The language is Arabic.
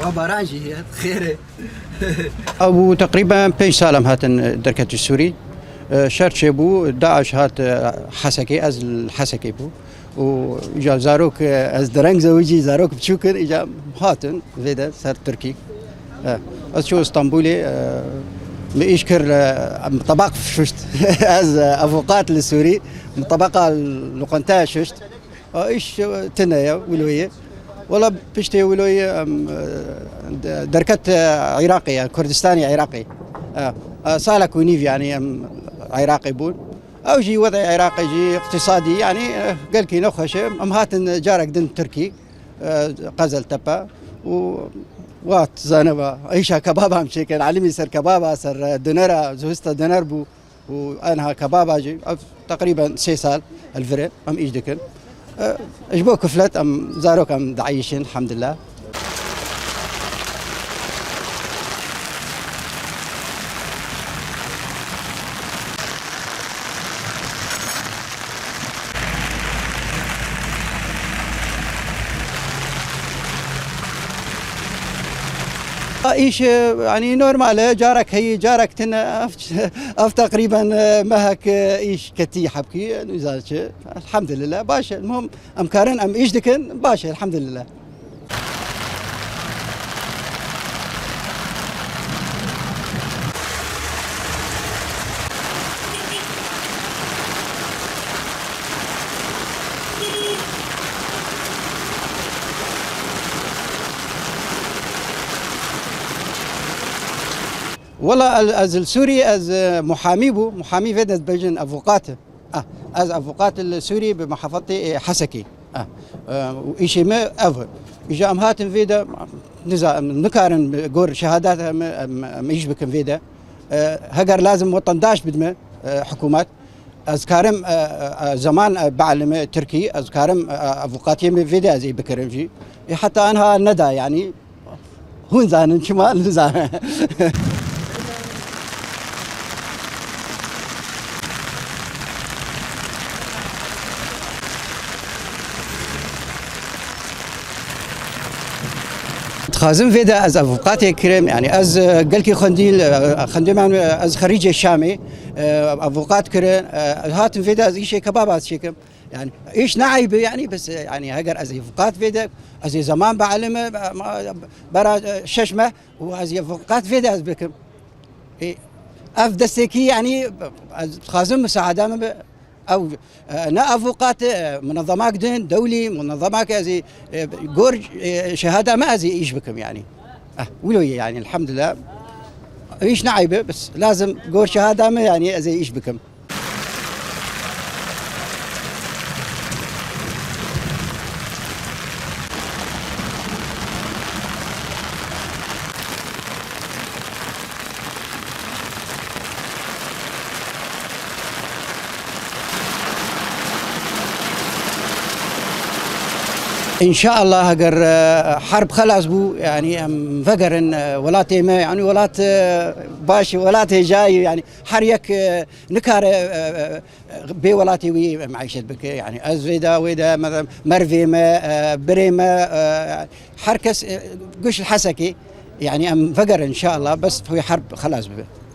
وبراجي خير. أبو تقريبا 5 سالم هاتن دركة السوري شرط بو داعش هات حسكي از الحسكي بو وجا زاروك از درنگ زوجي زاروك بشوكر اجا هاتن فيدا سر تركي از شو اسطنبولي مئيش كر طبق ششت از افوقات السوري طبقة لقنتا ششت ايش تنايا ولويه والله بشتي ولويه دركت عراقي كردستاني عراقي سالك ونيف يعني عراقي بون او جي وضع عراقي جي اقتصادي يعني قال كي نخش هاتن جارك دن تركي قزل تبا وات زانبا عيشها كبابا مشي كان علمي سر كبابا سر دنرا زوستا دنر بو وانها كبابا جي تقريبا 6 سال الفرق ام ايش دكن اجبو كفلت ام زاروك ام دعيشين الحمد لله. ايش يعني نورمال جارك هي جارك تنا اف تقريبا مهك ايش كتي حبكي نزالش الحمد لله باشا المهم ام كارن ام ايش دكن باشا الحمد لله. والله از السوري از محامي بو محامي فيدا بيجن افوقات از افوقات السوري بمحافظتي حسكي وإشي ما افهم اجا ام هاتن فيدا نزا نكارن جور شهادات ما يشبكن فيدا هجر لازم وطن داش بدمه حكومات از كارم زمان بعلم تركي از كارم افوقاتي فيدا زي بكرم جي حتى انها ندى يعني هون زان شمال زان. خازم فيدا از افوقاتي كريم يعني از قلكي خنديل از خريج الشامي افوقات كريم هاتم فيدا از شيء كباب شيكم يعني ايش نعيب يعني بس يعني هجر از افوقات فيدا از زمان بعلم برا ششمه واز افوقات فيدا از بكم افدسكي يعني خازم مساعده او نا افوقات منظمات دين دولي منظمات زي جورج شهاده ما زي ايش بكم يعني ولو يعني الحمد لله ايش نعيبه بس لازم جور شهاده ما يعني زي ايش بكم. ان شاء الله هجر حرب خلاص بو يعني فقرن ولاتي ما يعني ولات باش ولاتي جاي يعني حريك نكار بي ولاتي وي معيشة بك يعني ازويدا ويدا مثلا مرفي ما بريما حركس قش الحسكي يعني فقر ان شاء الله بس هو حرب خلاص بك.